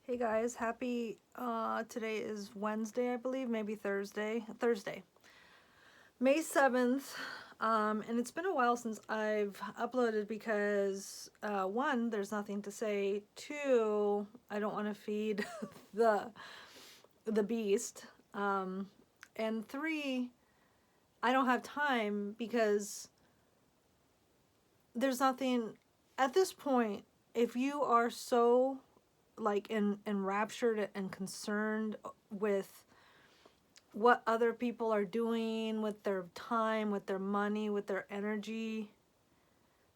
Hey guys, happy today is Wednesday, I believe, maybe Thursday. May 7th. And it's been a while since I've uploaded because one, there's nothing to say. Two, I don't want to feed the the beast. And three, I don't have time because there's nothing at this point. If you are so like enraptured and concerned with what other people are doing with their time, with their money, with their energy,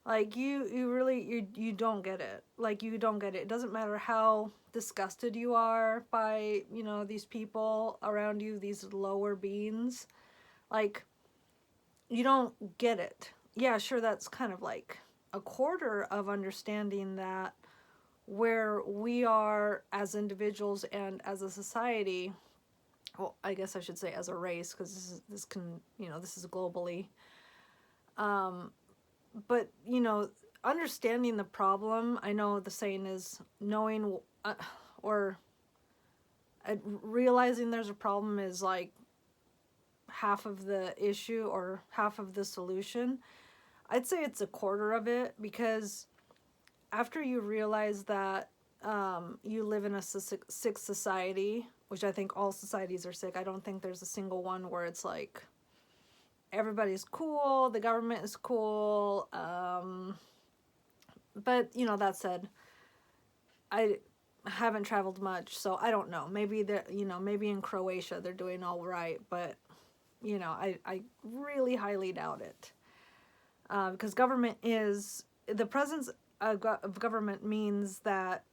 like you really you don't get it. Like you don't get it. It doesn't matter how disgusted you are by, these people around you, these lower beings. Like you don't get it. Yeah, sure, that's kind of like a quarter of understanding that where we are as individuals and as a society. Well, I guess I should say as a race, because this is globally. um but understanding the problem. I know the saying is knowing, or realizing there's a problem is like half of the issue or half of the solution. I'd say it's a quarter of it, because after you realize that you live in a sick society, which I think all societies are sick. I don't think there's a single one where it's like everybody's cool, the government is cool. But that said, I haven't traveled much, so I don't know. Maybe maybe in Croatia they're doing all right, but I really highly doubt it, because government is the presence of government means that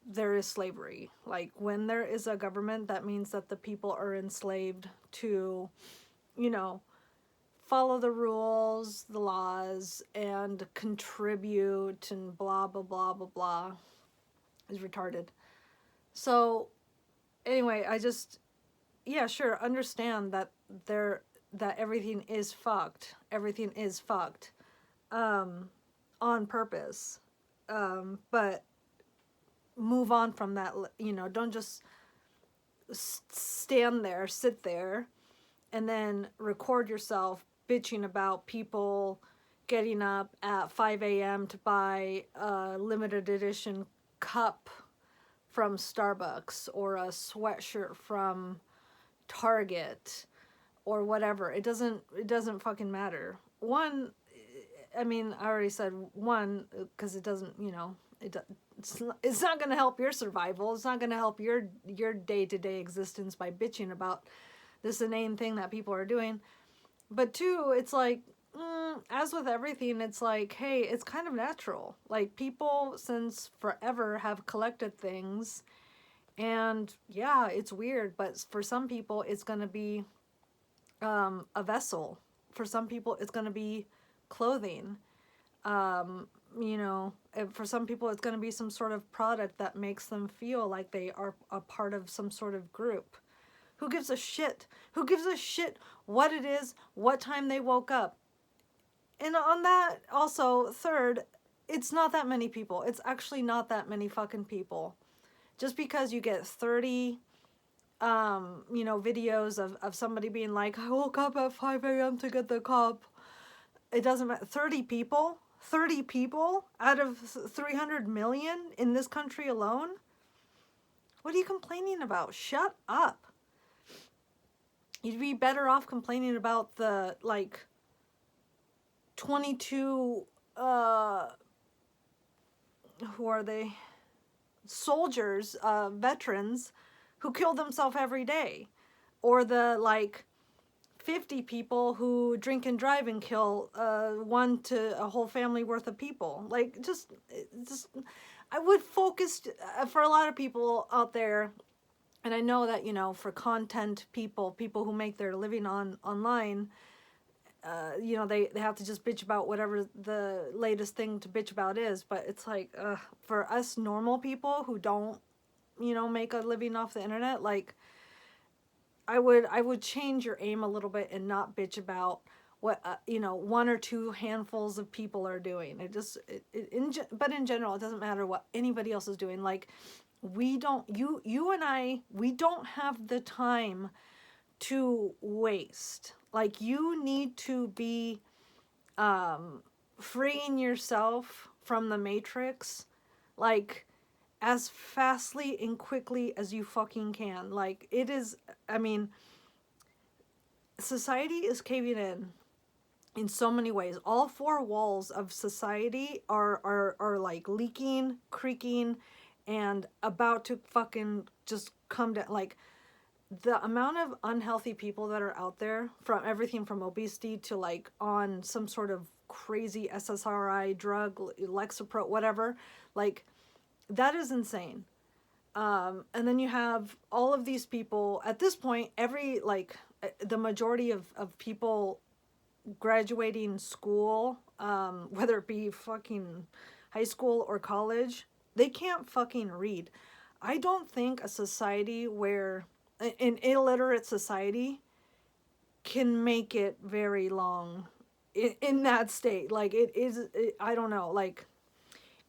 there is slavery. Like when there is a government, that means that the people are enslaved to, you know, follow the rules, the laws, and contribute, and blah, blah, blah, blah, blah. Is retarded. So, anyway, yeah, sure, understand that that everything is fucked. Everything is fucked. On purpose. But move on from that. Don't just stand there, sit there, and then record yourself bitching about people getting up at 5 a.m. to buy a limited edition cup from Starbucks or a sweatshirt from Target or whatever. It doesn't fucking matter. One, I mean, I already said one, because it doesn't, it's not going to help your survival. It's not going to help your day-to-day existence by bitching about this inane thing that people are doing. But two, it's like, as with everything, it's like, hey, it's kind of natural. Like people since forever have collected things, and yeah, it's weird, but for some people, it's going to be a vessel. For some people, it's going to be clothing. Um, for some people, it's going to be some sort of product that makes them feel like they are a part of some sort of group. Who gives a shit? Who gives a shit what it is, what time they woke up? And on that, also, third, it's not that many people. It's actually not that many fucking people. Just because you get 30 videos of somebody being like, I woke up at 5 a.m. to get the cup. It doesn't matter. 30 people out of 300 million in this country alone? What are you complaining about? Shut up. You'd be better off complaining about the, like, 22, who are they? Soldiers, veterans, who kill themselves every day. Or the, like, 50 people who drink and drive and kill one to a whole family worth of people. Like, just I would focus, for a lot of people out there, and I know that, for content people who make their living online, they have to just bitch about whatever the latest thing to bitch about is. But it's like, for us normal people who don't, make a living off the internet, like, I would change your aim a little bit and not bitch about what one or two handfuls of people are doing. But in general, it doesn't matter what anybody else is doing. Like, you and I, we don't have the time to waste. Like, you need to be freeing yourself from the matrix, like, as fastly and quickly as you fucking can. Like, it is, I mean, society is caving in so many ways. All four walls of society are like leaking, creaking, and about to fucking just come down. Like, the amount of unhealthy people that are out there, from everything from obesity to like on some sort of crazy SSRI drug, Lexapro, whatever, like, that is insane. And then you have all of these people at this point, the majority of people graduating school, whether it be fucking high school or college, they can't fucking read. I don't think a society where an illiterate society can make it very long in that state. Like, I don't know, like,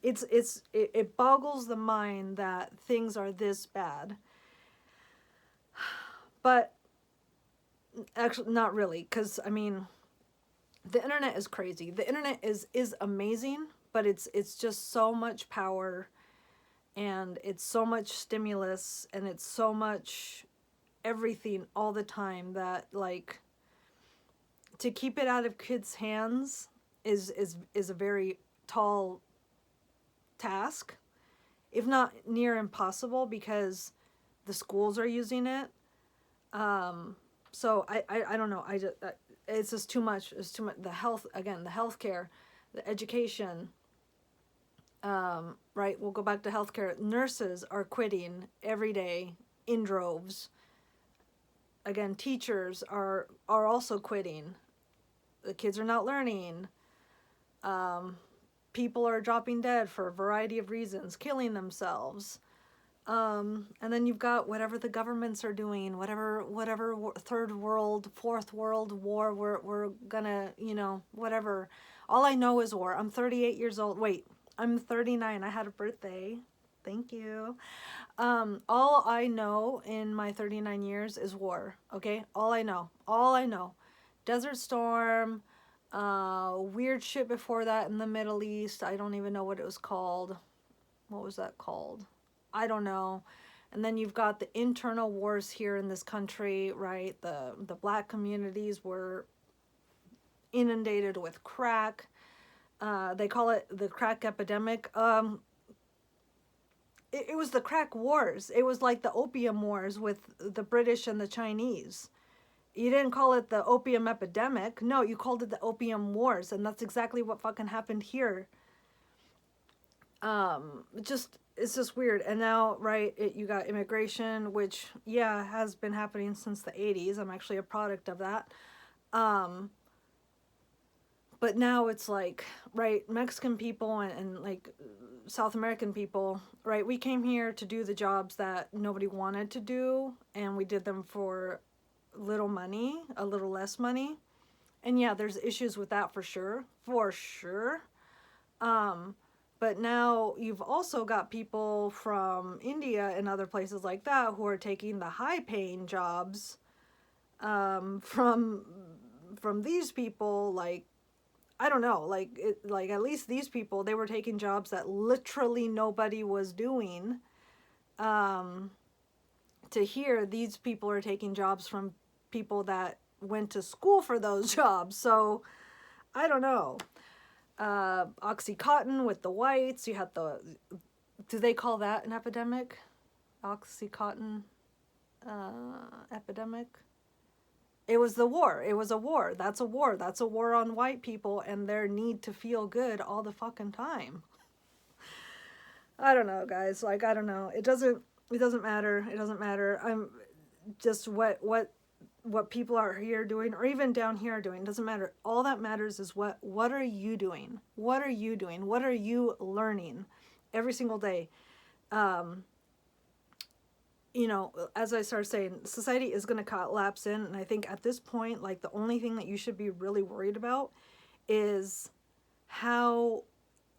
it boggles the mind that things are this bad. But actually, not really, because I mean, the internet is crazy. The internet is amazing, but it's just so much power, and it's so much stimulus, and it's so much everything all the time, that like, to keep it out of kids' hands is a very tall task, if not near impossible, because the schools are using it. So I don't know. It's just too much. It's too much. The health, again, the healthcare, the education. Right. We'll go back to healthcare. Nurses are quitting every day in droves. Again, teachers are also quitting. The kids are not learning. People are dropping dead for a variety of reasons, killing themselves. And then you've got whatever the governments are doing, whatever third world, fourth world war we're gonna, whatever. All I know is war. I'm 38 years old. Wait, I'm 39. I had a birthday. Thank you. All I know in my 39 years is war. Okay, all I know. Desert Storm, weird shit before that in the Middle East. I don't even know what it was called. What was that called? I don't know. And then you've got the internal wars here in this country, right? The black communities were inundated with crack. They call it the crack epidemic. It was the crack wars. It was like the opium wars with the British and the Chinese. You didn't call it the opium epidemic. No, you called it the opium wars. And that's exactly what fucking happened here. It's just weird. And now, right, you got immigration, which, yeah, has been happening since the 80s. I'm actually a product of that. But now it's like, right, Mexican people and like South American people, right, we came here to do the jobs that nobody wanted to do, and we did them for little money, a little less money. And yeah, there's issues with that for sure. But now you've also got people from India and other places like that who are taking the high-paying jobs from these people. Like, I don't know, like at least these people, they were taking jobs that literally nobody was doing. To hear these people are taking jobs from people that went to school for those jobs. So I don't know. Oxycontin with the whites. You had do they call that an epidemic? Oxycontin epidemic. It was the war. It was a war. That's a war. That's a war on white people and their need to feel good all the fucking time. I don't know, guys. Like, I don't know. It doesn't matter. It doesn't matter. I'm just what people are here doing, or even down here are doing. It doesn't matter. All that matters is what are you doing? What are you doing? What are you learning every single day? As I started saying, society is going to collapse in. And I think at this point, like, the only thing that you should be really worried about is how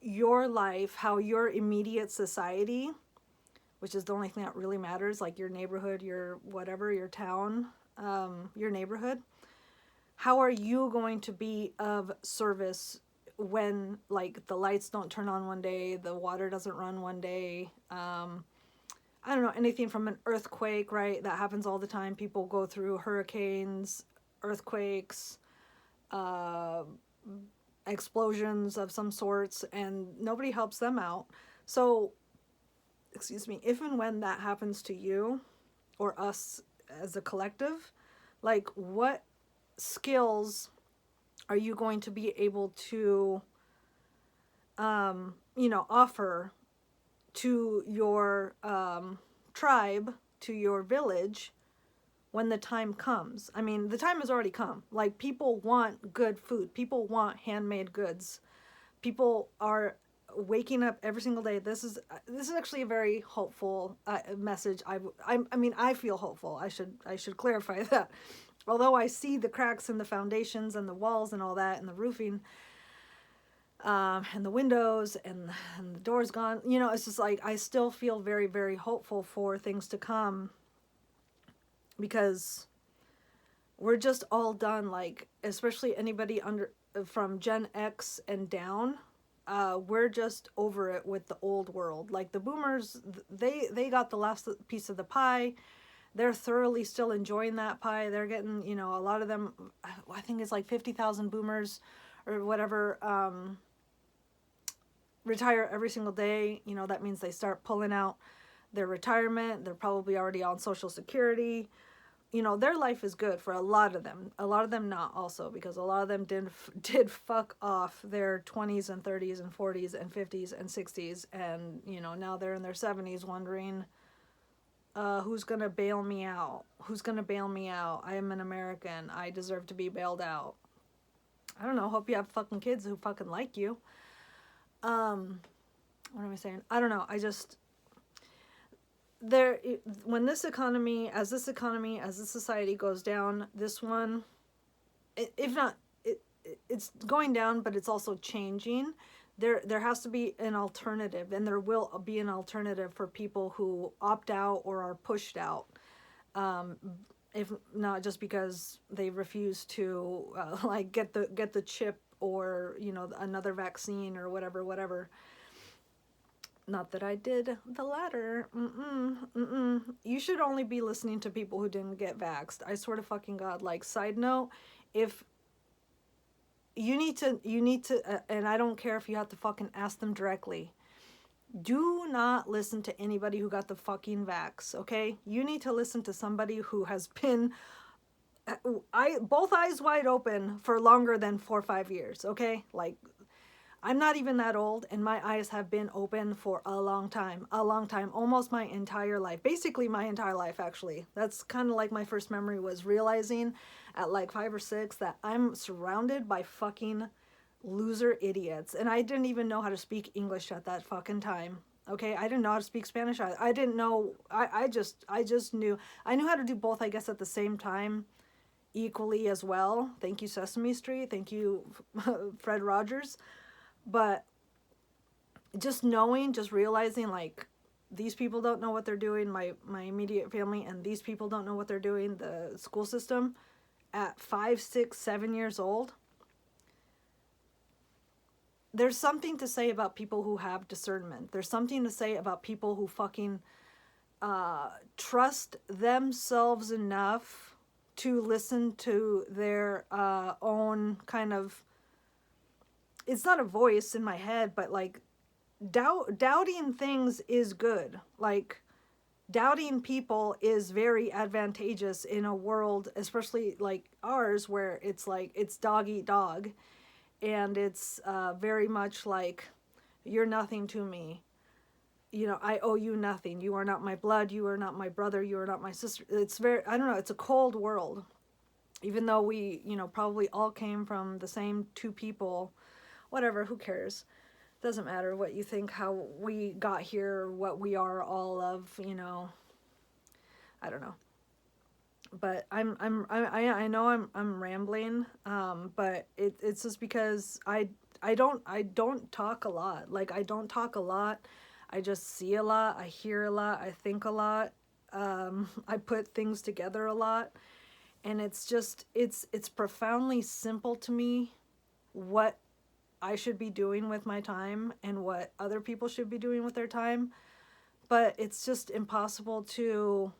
your life, how your immediate society, which is the only thing that really matters, like your neighborhood, your whatever, your town, your neighborhood. How are you going to be of service when, like, the lights don't turn on one day, the water doesn't run one day? I don't know, anything from an earthquake, right? That happens all the time. People go through hurricanes, earthquakes, uh, explosions of some sorts, and nobody helps them out. So, excuse me, if and when that happens to you or us as a collective, like, what skills are you going to be able to, offer to your tribe, to your village, when the time comes? I mean, the time has already come. Like, people want good food. People want handmade goods. People are waking up every single day. This is actually a very hopeful message. I mean, I feel hopeful. I should clarify that. Although I see the cracks in the foundations and the walls and all that and the roofing, and the windows and the doors gone, it's just like I still feel very, very hopeful for things to come, because we're just all done. Like, especially anybody from Gen X and down, we're just over it with the old world. Like, the boomers, they got the last piece of the pie. They're thoroughly still enjoying that pie. They're getting, a lot of them, I think it's like 50,000 boomers or whatever, retire every single day. That means they start pulling out their retirement. They're probably already on Social Security. Their life is good for a lot of them. A lot of them not also, because a lot of them did fuck off their 20s and 30s and 40s and 50s and 60s. And, now they're in their 70s wondering, who's going to bail me out? Who's going to bail me out? I am an American. I deserve to be bailed out. I don't know. Hope you have fucking kids who fucking like you. What am I saying? I don't know. I just, when this economy, as this society goes down, this one, if not, it's going down, but it's also changing. There has to be an alternative, and there will be an alternative for people who opt out or are pushed out. If not just because they refuse to like get the chip, or another vaccine or whatever. Not that I did the latter. You should only be listening to people who didn't get vaxxed. I swear to fucking God. Like, side note, if you need to, and I don't care if you have to fucking ask them directly, do not listen to anybody who got the fucking vax, okay? You need to listen to somebody who has been both eyes wide open for longer than 4 or 5 years, okay? Like, I'm not even that old, and my eyes have been open for a long time, almost my entire life, basically my entire life, actually. That's kind of like my first memory was realizing at like 5 or 6 that I'm surrounded by fucking loser idiots, and I didn't even know how to speak English at that fucking time. Okay, I didn't know how to speak Spanish. I didn't know. I just knew. I knew how to do both, I guess, at the same time, equally as well. Thank you, Sesame Street. Thank you, Fred Rogers. But just realizing, like, these people don't know what they're doing, my immediate family, and these people don't know what they're doing, the school system, at 5, 6, 7 years old. There's something to say about people who have discernment. There's something to say about people who fucking trust themselves enough to listen to their own kind of, it's not a voice in my head, but like doubting things is good. Like, doubting people is very advantageous in a world, especially like ours, where it's like it's dog eat dog, and it's very much like, you're nothing to me. I owe you nothing. You are not my blood. You are not my brother. You are not my sister. It's very, I don't know, it's a cold world. Even though we, probably all came from the same 2 people. Whatever, who cares? Doesn't matter what you think, how we got here, what we are all of, I don't know. But I know I'm rambling, but it's just because I don't talk a lot. Like, I don't talk a lot. I just see a lot, I hear a lot, I think a lot. I put things together a lot, and it's just it's profoundly simple to me what I should be doing with my time and what other people should be doing with their time, but it's just impossible to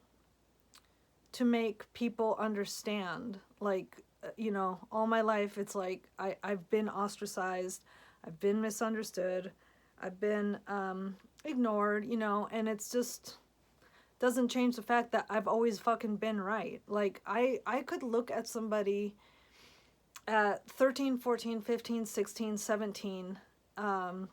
make people understand. Like, you know, all my life it's like I've been ostracized, I've been misunderstood, I've been ignored, you know, and it's just doesn't change the fact that I've always fucking been right. Like, I could look at somebody at 13, 14, 15, 16, 17, and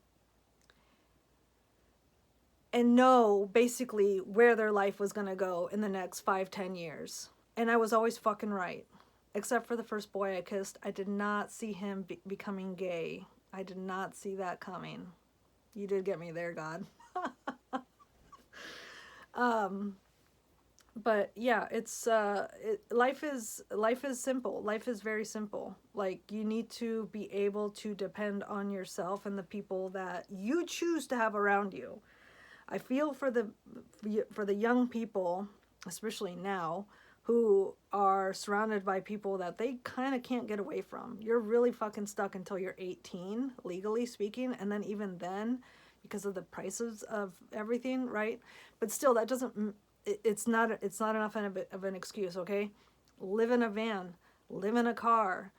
know basically where their life was going to go in the next 5, 10 years. And I was always fucking right. Except for the first boy I kissed. I did not see him becoming gay. I did not see that coming. You did get me there, God. But yeah, it's life is simple. Life is very simple. Like, you need to be able to depend on yourself and the people that you choose to have around you. I feel for the young people, especially now, who are surrounded by people that they kind of can't get away from. You're really fucking stuck until you're 18, legally speaking, and then even then, because of the prices of everything, right? But still, that doesn't. It's not enough of an excuse. Okay, live in a van, live in a car,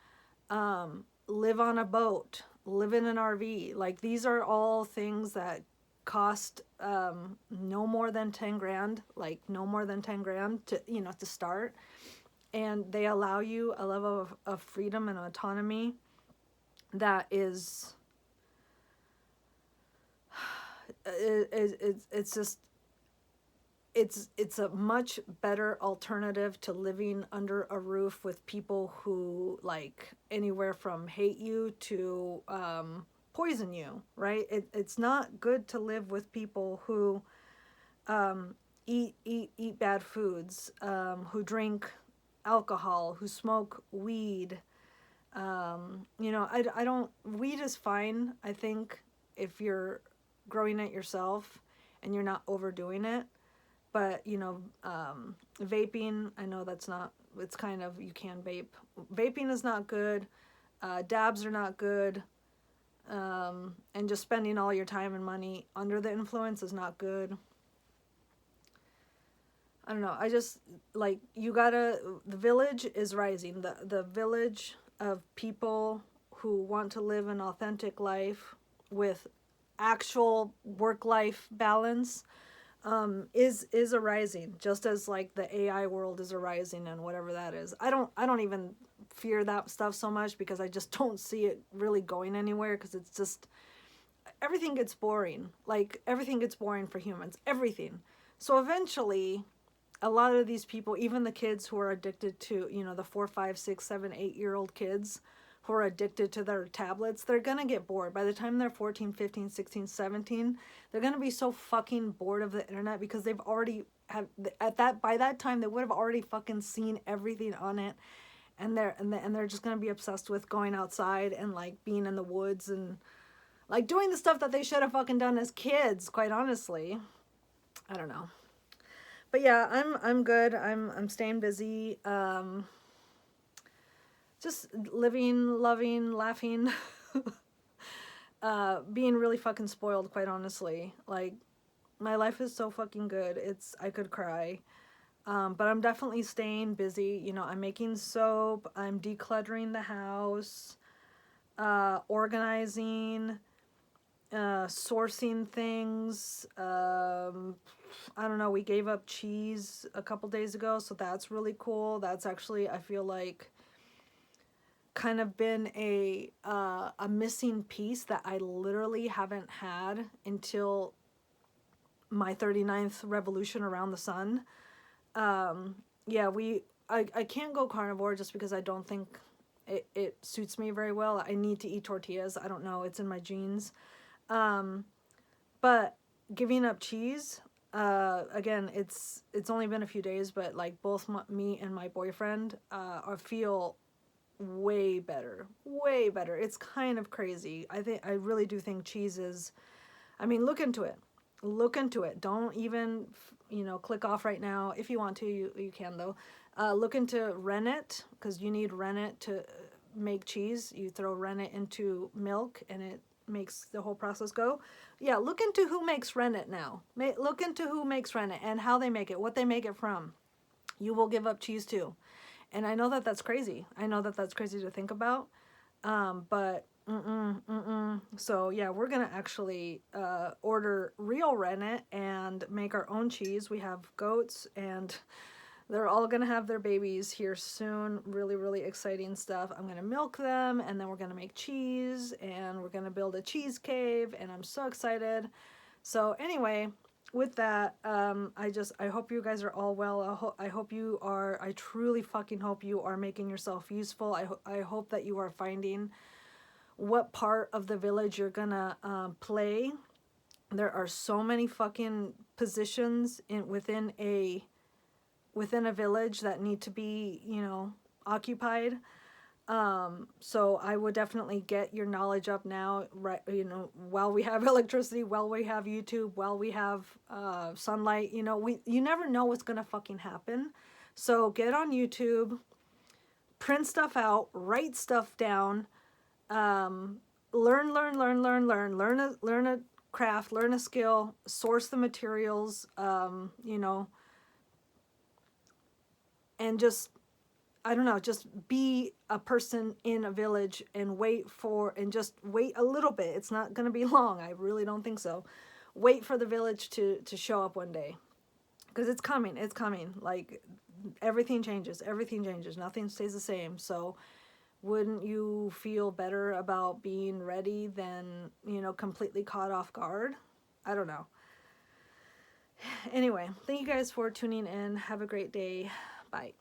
live on a boat, live in an RV. Like, these are all things that cost no more than 10 grand, like no more than 10 grand to, you know, to start. And they allow you a level of freedom and autonomy that is, it's just, it's a much better alternative to living under a roof with people who, like, anywhere from hate you to poison you, right? It's not good to live with people who eat bad foods, who drink alcohol, who smoke weed. You know, I don't, weed is fine, I think, if you're growing it yourself and you're not overdoing it. But, you know, vaping, I know that's not, it's kind of, you can vape. Vaping is not good. Dabs are not good. And just spending all your time and money under the influence is not good. I don't know. I just, like, you gotta, the village is rising. The village of people who want to live an authentic life with actual work-life balance is arising, just as, like, the AI world is arising and whatever that is. I don't even fear that stuff so much, because I just don't see it really going anywhere, because it's just, everything gets boring. Like, everything gets boring for humans. Everything. So eventually, a lot of these people, even the kids who are addicted to, you know, the 4, 5, 6, 7, 8-year-old kids who are addicted to their tablets, they're going to get bored. By the time they're 14, 15, 16, 17, they're going to be so fucking bored of the internet, because they've already by that time they would have already fucking seen everything on it, and they're just going to be obsessed with going outside and, like, being in the woods and, like, doing the stuff that they should have fucking done as kids, quite honestly. I don't know. But yeah, I'm good. I'm staying busy. Just living, loving, laughing, being really fucking spoiled, quite honestly. Like, my life is so fucking good. I could cry. But I'm definitely staying busy. You know, I'm making soap. I'm decluttering the house, organizing, sourcing things. I don't know. We gave up cheese a couple days ago, so that's really cool. That's actually, I feel like, kind of been a missing piece that I literally haven't had until my 39th revolution around the sun. Yeah, I can't go carnivore just because I don't think it suits me very well. I need to eat tortillas. I don't know. It's in my genes. But giving up cheese, again, it's only been a few days, but, like, both me and my boyfriend feel way better. Way better. It's kind of crazy. I really do think cheese is, I mean, look into it. look into it. Don't even, click off right now. If you want to, you can though. Look into rennet, because you need rennet to make cheese. You throw rennet into milk and it makes the whole process go. Yeah, look into who makes rennet now. Look into who makes rennet and how they make it, what they make it from. You will give up cheese too. And I know that that's crazy. I know that that's crazy to think about. But so yeah, we're gonna actually order real rennet and make our own cheese. We have goats and they're all gonna have their babies here soon. Really, really exciting stuff. I'm gonna milk them and then we're gonna make cheese and we're gonna build a cheese cave and I'm so excited. So anyway, with that, I hope you guys are all well. I hope you are, I truly fucking hope you are making yourself useful. I hope that you are finding what part of the village you're gonna play. There are so many fucking positions within a village that need to be, occupied. So I would definitely get your knowledge up now, right? While we have electricity, while we have YouTube, while we have sunlight, you never know what's gonna fucking happen. So get on YouTube, print stuff out, write stuff down, learn a craft, learn a skill, source the materials, and just, I don't know, just be a person in a village and just wait a little bit. It's not going to be long. I really don't think so. Wait for the village to show up one day. Because it's coming. It's coming. Like, everything changes. Everything changes. Nothing stays the same. So wouldn't you feel better about being ready than, completely caught off guard? I don't know. Anyway, thank you guys for tuning in. Have a great day. Bye.